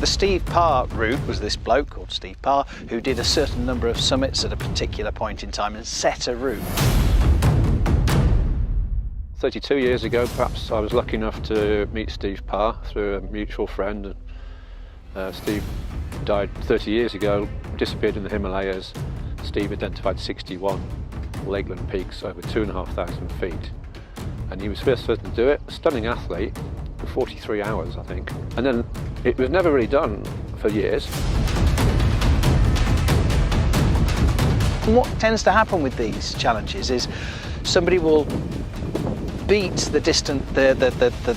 The Steve Parr route was this bloke called Steve Parr who did a certain number of summits at a particular point in time and set a route. 32 years ago, perhaps, I was lucky enough to meet Steve Parr through a mutual friend. Steve died 30 years ago, disappeared in the Himalayas. Steve identified 61 Lakeland peaks over 2,500 feet. And he was the first person to do it, a stunning athlete, for 43 hours, I think. And then it was never really done for years. And what tends to happen with these challenges is somebody will beat the distance,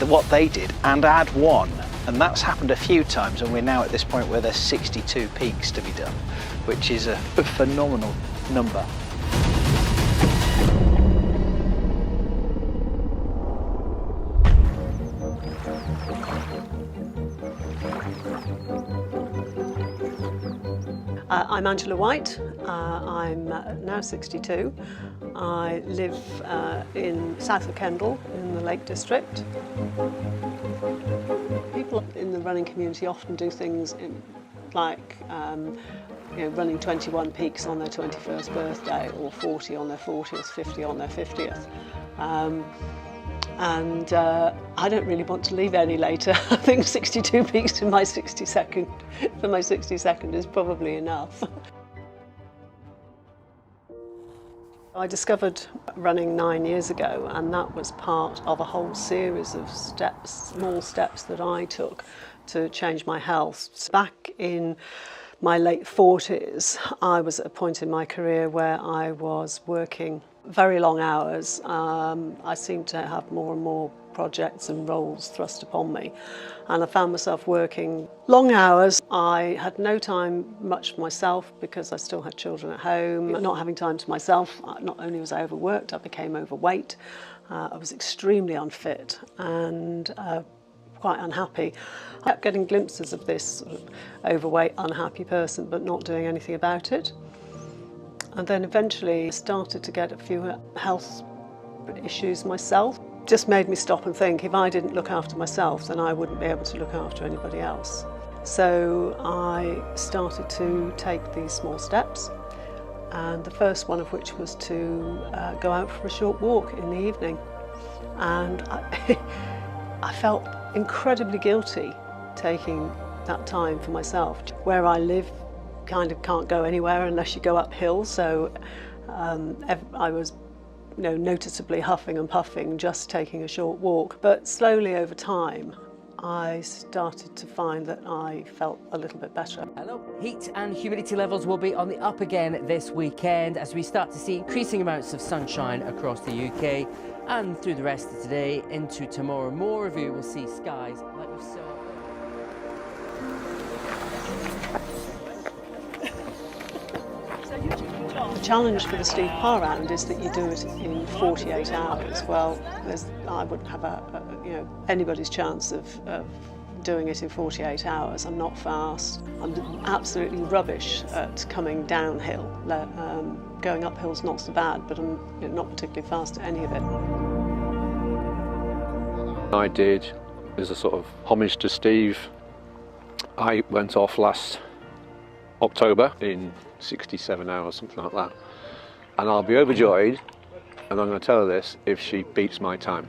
what they did and add one. And that's happened a few times, and we're now at this point where there's 62 peaks to be done, which is a phenomenal number. I'm Angela White. I'm now 62. I live in south of Kendal in the Lake District. People in the running community often do things like running 21 peaks on their 21st birthday, or 40 on their 40th, 50 on their 50th. And I don't really want to leave any later. I think 62 peaks in my 62nd, for my 62nd is probably enough. I discovered running 9 years ago, and that was part of a whole series of steps, small steps that I took to change my health. Back in my late 40s, I was at a point in my career where I was working very long hours. I seemed to have more and more projects and roles thrust upon me, and I found myself working long hours. I had no time much for myself because I still had children at home. Not having time to myself, not only was I overworked, I became overweight. I was extremely unfit and quite unhappy. I kept getting glimpses of this sort of overweight, unhappy person, but not doing anything about it. And then eventually started to get a few health issues myself. Just made me stop and think, if I didn't look after myself, then I wouldn't be able to look after anybody else. So I started to take these small steps, and the first one of which was to go out for a short walk in the evening. And I felt incredibly guilty taking that time for myself. Where I live, kind of can't go anywhere unless you go uphill, so I was noticeably huffing and puffing just taking a short walk. But slowly over time I started to find that I felt a little bit better. Hello. Heat and humidity levels will be on the up again this weekend as we start to see increasing amounts of sunshine across the UK, and through the rest of today into tomorrow, more of you will see skies like we saw. The challenge for the Steve Parr round is that you do it in 48 hours. Well, I wouldn't have anybody's chance of doing it in 48 hours. I'm not fast. I'm absolutely rubbish at coming downhill. Going uphill's not so bad, but I'm not particularly fast at any of it. I did, as a sort of homage to Steve, I went off last October in 67 hours, something like that. And I'll be overjoyed, and I'm going to tell her this, if she beats my time.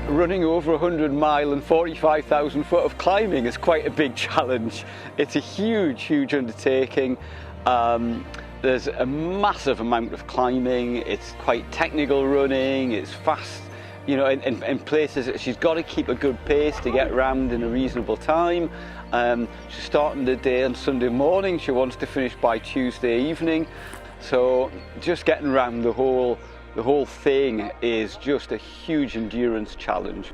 Running over 100 mile and 45,000 foot of climbing is quite a big challenge. It's a huge, huge undertaking. There's a massive amount of climbing. It's quite technical running. It's fast, in places. She's got to keep a good pace to get round in a reasonable time. She's starting the day on Sunday morning. She wants to finish by Tuesday evening. So just getting around the whole thing is just a huge endurance challenge.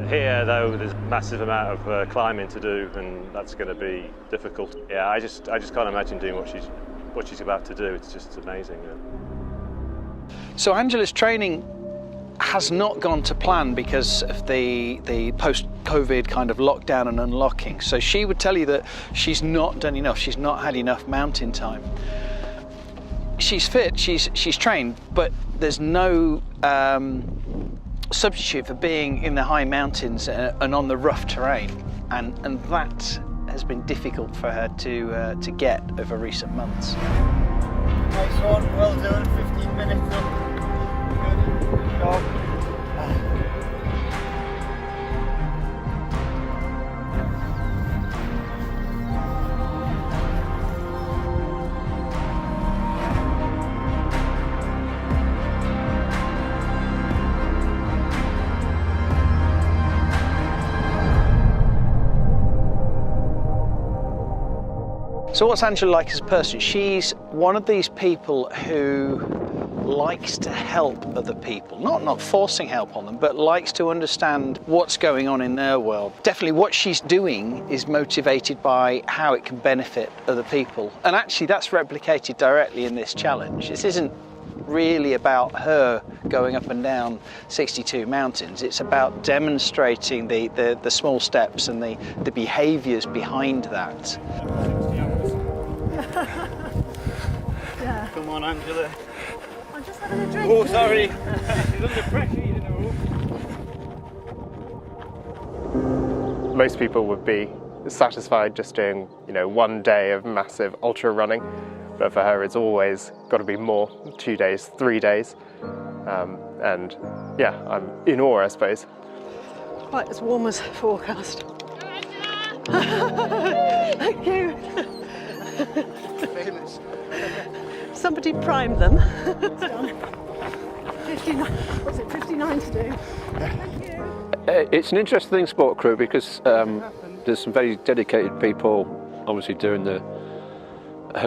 Here, though, there's a massive amount of climbing to do, and that's going to be difficult. Yeah, I just can't imagine doing what she's about to do. It's just amazing. So Angela's training has not gone to plan because of the post-COVID kind of lockdown and unlocking. So she would tell you that she's not done enough, she's not had enough mountain time. She's fit, she's trained, but there's no substitute for being in the high mountains and on the rough terrain, and that has been difficult for her to get over recent months. Nice one, well done, 15 minutes up. Good job. So what's Angela like as a person? She's one of these people who likes to help other people, not forcing help on them, but likes to understand what's going on in their world. Definitely what she's doing is motivated by how it can benefit other people. And actually that's replicated directly in this challenge. This isn't really about her going up and down 62 mountains. It's about demonstrating the small steps and the behaviours behind that. Yeah. Come on, Angela. I'm just having a drink. Oh, sorry. She's under pressure, you know. Most people would be satisfied just doing, one day of massive ultra running, but for her it's always got to be more, 2 days, 3 days, and yeah, I'm in awe, I suppose. Quite as warm as forecast. Thank you. Famous. Somebody primed them. It's done. 59, what's it, 59 to do? Thank you. It's an interesting sport crew because there's some very dedicated people obviously doing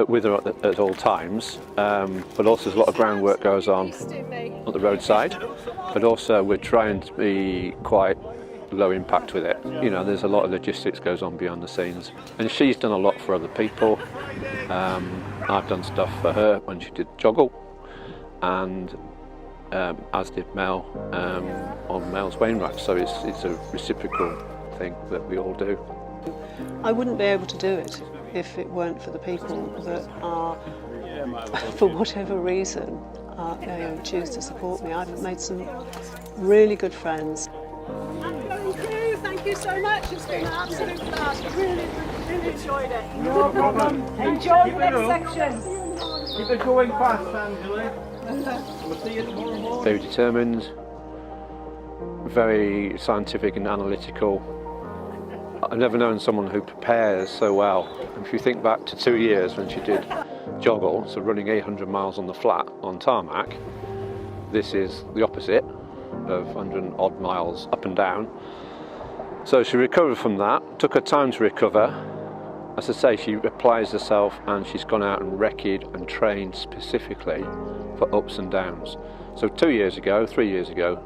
with her at all times, but also there's a lot of groundwork goes on the roadside, but also we're trying to be quite low impact with it. There's a lot of logistics goes on behind the scenes, and she's done a lot for other people. I've done stuff for her when she did joggle, and as did Mel on Mel's Wainwright, so it's a reciprocal thing that we all do. I wouldn't be able to do it if it weren't for the people that are, for whatever reason, choose to support me. I've made some really good friends. Thank you so much. It's been an absolute blast. Really enjoyed it. No problem. Enjoy the next section. Keep it going fast, Angela. We'll see you tomorrow morning. Very determined, very scientific and analytical. I've never known someone who prepares so well. If you think back to 2 years when she did joggle, so running 800 miles on the flat on tarmac, this is the opposite of 100 odd miles up and down. So she recovered from that, took her time to recover. As I say, she applies herself and she's gone out and recce'd and trained specifically for ups and downs. So 2 years ago, 3 years ago,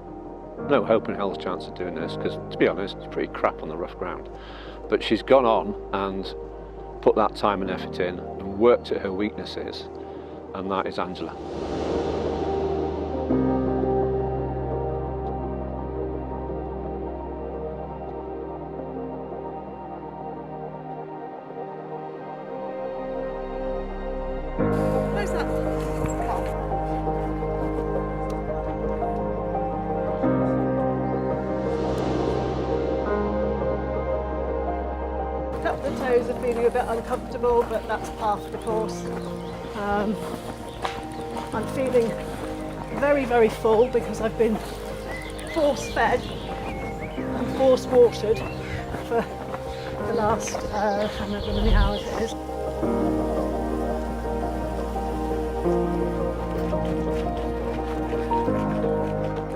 no hope in hell's chance of doing this, because to be honest, it's pretty crap on the rough ground. But she's gone on and put that time and effort in and worked at her weaknesses, and that is Angela. Where's that? Up the toes are feeling a bit uncomfortable, but that's part of the course. I'm feeling very, very full because I've been force-fed and force-watered for the last, however many hours it is.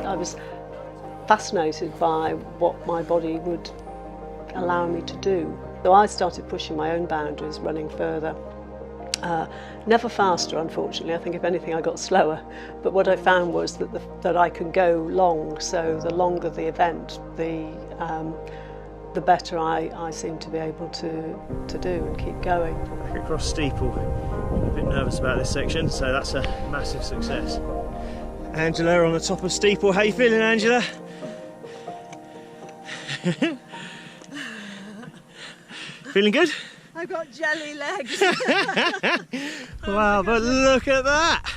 I was fascinated by what my body would allow me to do. So I started pushing my own boundaries, running further. Never faster, unfortunately. I think if anything I got slower. But what I found was that I could go long, so the longer the event, the better I seemed to be able to do and keep going. Across steeple. I'm a bit nervous about this section, so that's a massive success. Angela on the top of steeple. How you feeling, Angela? Feeling good? I've got jelly legs. Wow, but look at that!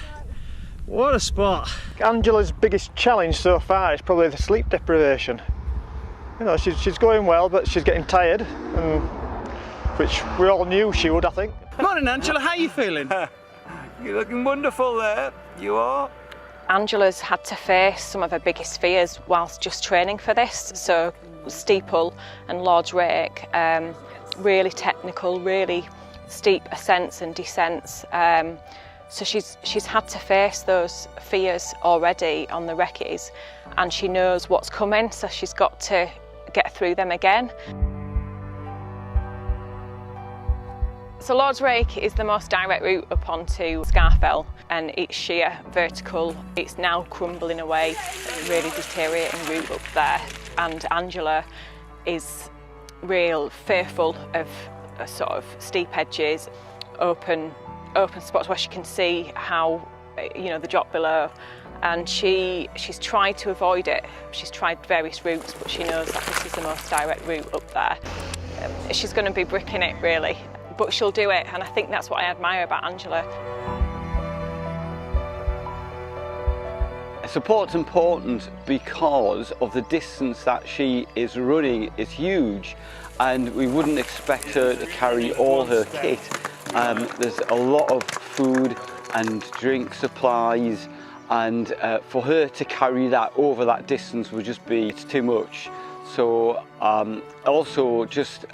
What a spot! Angela's biggest challenge so far is probably the sleep deprivation. You know, she's going well, but she's getting tired, which we all knew she would, I think. Morning, Angela. How are you feeling? You're looking wonderful there. You are. Angela's had to face some of her biggest fears whilst just training for this. So steeple and Lord's Rake, really technical, really steep ascents and descents. So she's had to face those fears already on the recce's, and she knows what's coming, so she's got to get through them again. So Lord's Rake is the most direct route up onto Scafell, and it's sheer, vertical. It's now crumbling away, really deteriorating route up there. And Angela is real fearful of sort of steep edges, open spots where she can see how, you know, the drop below. And she's tried to avoid it. She's tried various routes, but she knows that this is the most direct route up there. She's going to be bricking it, really. But she'll do it, and I think that's what I admire about Angela. Support's important because of the distance that she is running is huge, and we wouldn't expect her to carry all her kit. There's a lot of food and drink supplies, and for her to carry that over that distance would just be too much. So also just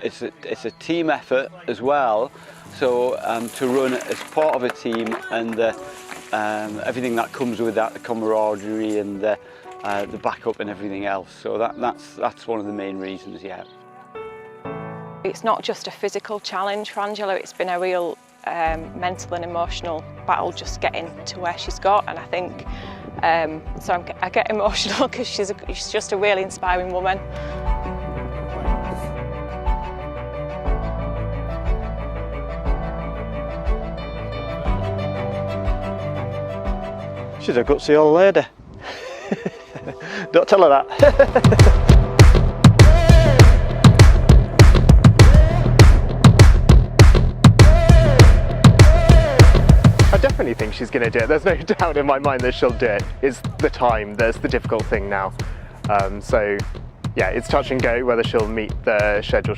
it's a team effort as well. So to run as part of a team, and everything that comes with that, the camaraderie and the backup and everything else. So that's one of the main reasons, yeah. It's not just a physical challenge for Angela. It's been a real mental and emotional battle just getting to where she's got, and I think. So I get emotional because she's just a really inspiring woman. She's a gutsy old lady. Don't tell her that. I definitely think she's going to do it. There's no doubt in my mind that she'll do it. It's the time that's the difficult thing now. So yeah, it's touch and go whether she'll meet the schedule.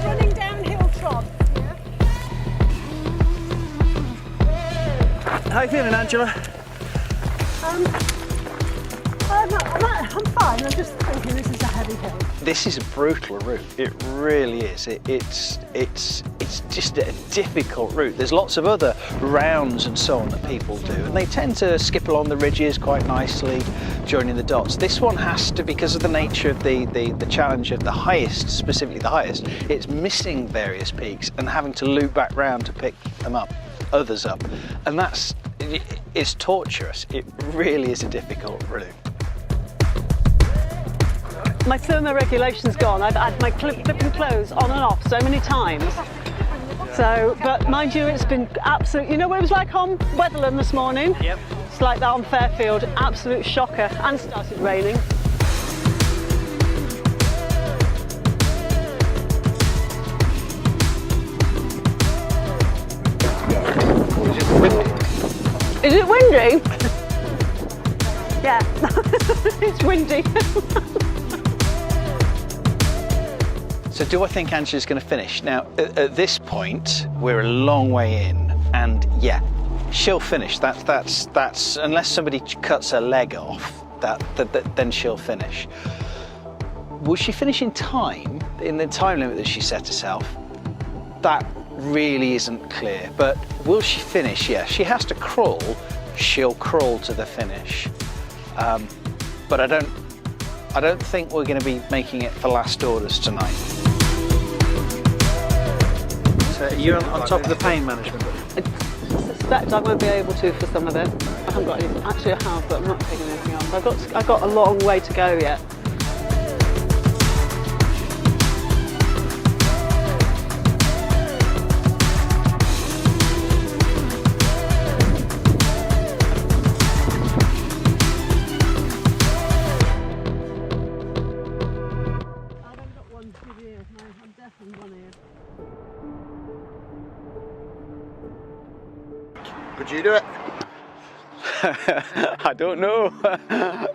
Running downhill trot. How you feeling, Angela? I'm fine. I'm just thinking this is a heavy hill. This is a brutal route. It really is. It's just a difficult route. There's lots of other rounds and so on that people do, and they tend to skip along the ridges quite nicely, joining the dots. This one has to, because of the nature of the challenge of the highest, specifically the highest, it's missing various peaks and having to loop back round to pick them up, others up, and it's torturous. It really is a difficult route. My thermoregulation's gone. I've had my flipping clothes on and off so many times. So, but mind you, it's been absolute. You know what it was like on Weatherland this morning? Yep. It's like that on Fairfield. Absolute shocker. And it started raining. Is it windy? Yeah, it's windy. So do I think Angela's going to finish? Now, at this point, we're a long way in, and yeah, she'll finish. That's unless somebody cuts her leg off, then she'll finish. Will she finish in time, in the time limit that she set herself? That really isn't clear, but will she finish? Yeah, she has to crawl. She'll crawl to the finish, but I don't think we're going to be making it for last orders tonight. So you're on top of the pain management. I suspect I won't be able to for some of it. I haven't got anything. Actually, I have, but I'm not taking anything else. I've got a long way to go yet. I don't know.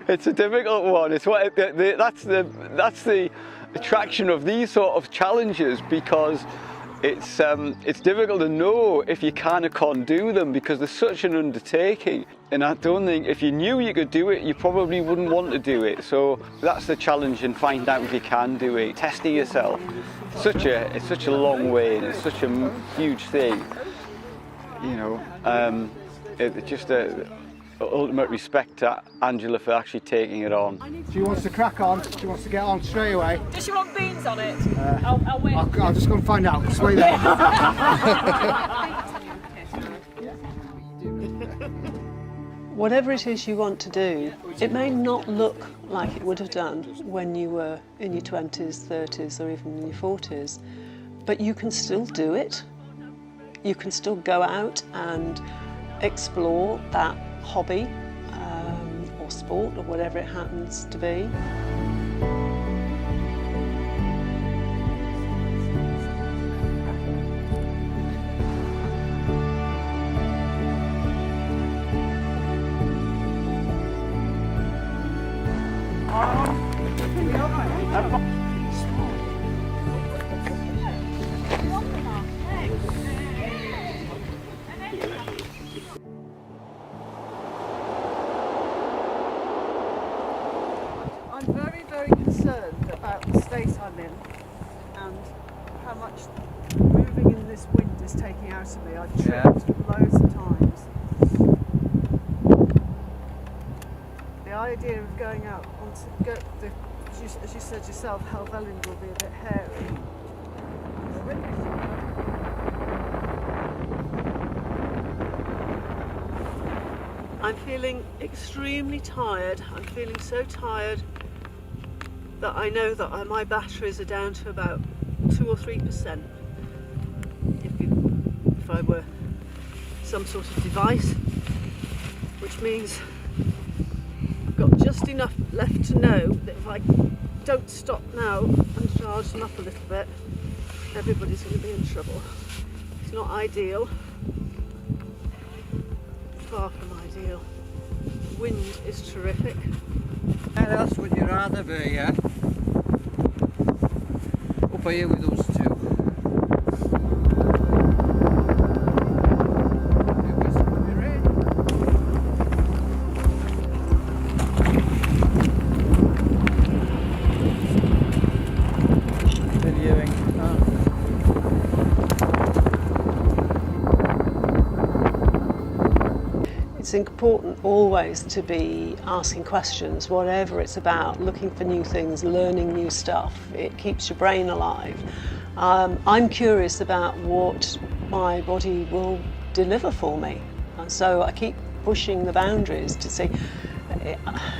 It's a difficult one. It's what that's the attraction of these sort of challenges, because it's difficult to know if you can or can't do them, because there's such an undertaking. And I don't think if you knew you could do it, you probably wouldn't want to do it. So that's the challenge, and find out if you can do it. Testing yourself. It's such a long way, and it's such a huge thing. You know, it's just ultimate respect to Angela for actually taking it on. She wants to crack on. She wants to get on straight away. Does she want beans on it? I'll wait. I'll just go and find out. Just wait there. Whatever it is you want to do, it may not look like it would have done when you were in your 20s, 30s, or even in your 40s, but you can still do it. You can still go out and explore that hobby or sport or whatever it happens to be. I'm very, very concerned about the state I'm in and how much moving in this wind is taking out of me. I've tripped loads of times. The idea of going out as you said yourself, Helvellyn will be a bit hairy. I'm feeling extremely tired. I'm feeling so tired that I know that my batteries are down to about 2 or 3%. If I were some sort of device, which means I've got just enough left to know that if I don't stop now and charge them up a little bit, everybody's going to be in trouble. It's not ideal. Far from ideal. Wind is terrific. Where else would you rather be, yeah? Up here with those two. It's important always to be asking questions, whatever it's about, looking for new things, learning new stuff. It keeps your brain alive. I'm curious about what my body will deliver for me. And so I keep pushing the boundaries to see,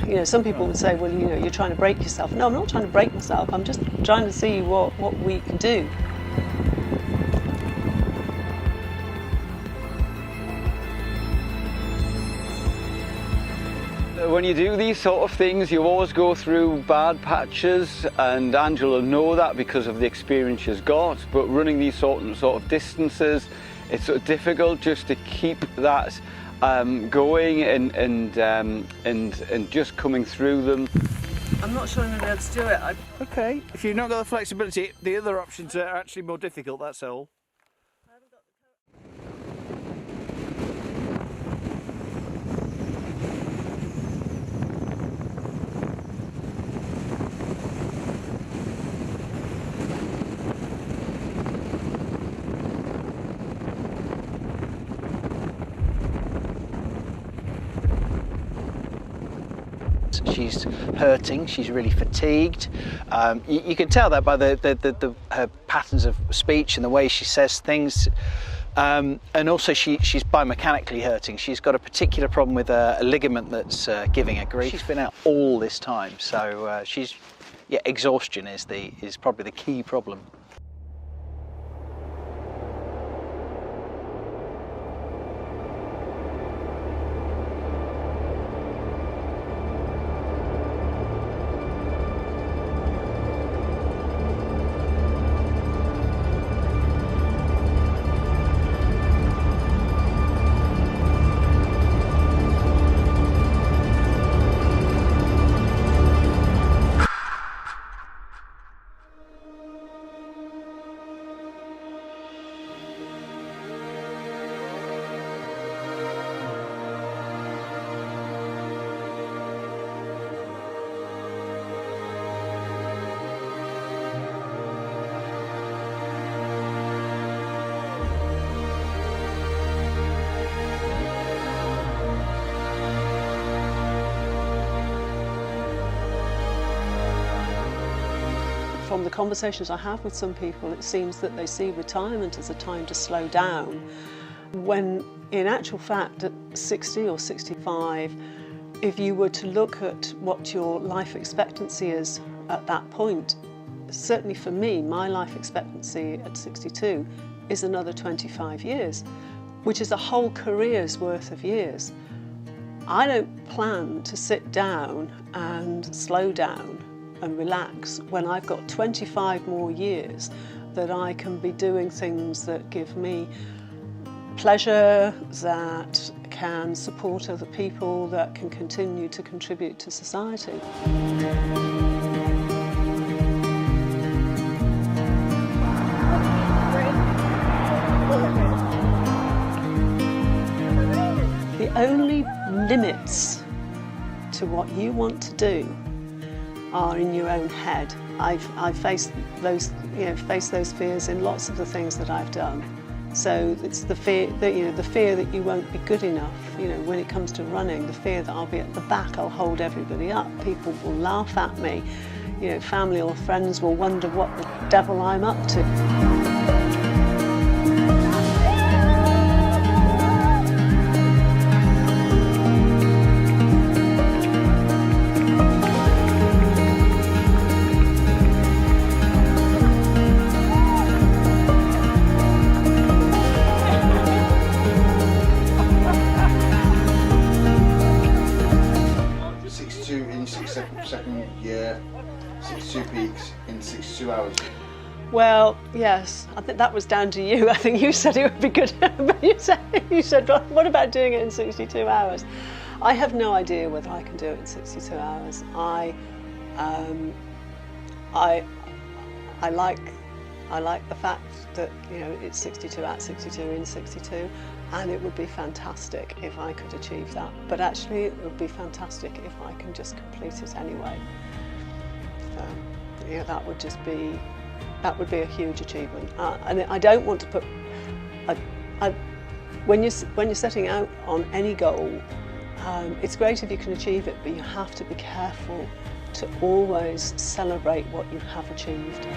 you know, some people would say, well, you know, you're trying to break yourself. No, I'm not trying to break myself. I'm just trying to see what we can do. When you do these sort of things, you always go through bad patches, and Angela know that because of the experience she's got. But running these sort of distances, it's sort of difficult just to keep that going and just coming through them. I'm not sure I'm going to be able to do it. Okay, if you've not got the flexibility, the other options are actually more difficult, that's all. She's hurting, she's really fatigued. You can tell that by her patterns of speech and the way she says things. And also she's biomechanically hurting. She's got a particular problem with a ligament that's giving her grief. She's been out all this time, so exhaustion is probably the key problem. from the conversations I have with some people, it seems that they see retirement as a time to slow down, when in actual fact at 60 or 65, if you were to look at what your life expectancy is at that point, certainly for me, my life expectancy at 62 is another 25 years, which is a whole career's worth of years. I don't plan to sit down and slow down and relax when I've got 25 more years that I can be doing things that give me pleasure, that can support other people, that can continue to contribute to society. The only limits to what you want to do are in your own head. I've faced those, faced those fears in lots of the things that I've done. So it's the fear that the fear that you won't be good enough. When it comes to running, the fear that I'll be at the back, I'll hold everybody up. People will laugh at me. Family or friends will wonder what the devil I'm up to. Second year, 62 peaks in 62 hours. Well, yes, I think that was down to you. I think you said it would be good. you said, well, what about doing it in 62 hours? I have no idea whether I can do it in 62 hours. I like the fact that it's 62 at 62 in 62. And it would be fantastic if I could achieve that. But actually, it would be fantastic if I can just complete it anyway. That would be a huge achievement. And I don't want to put. When you're setting out on any goal, it's great if you can achieve it, but you have to be careful to always celebrate what you have achieved.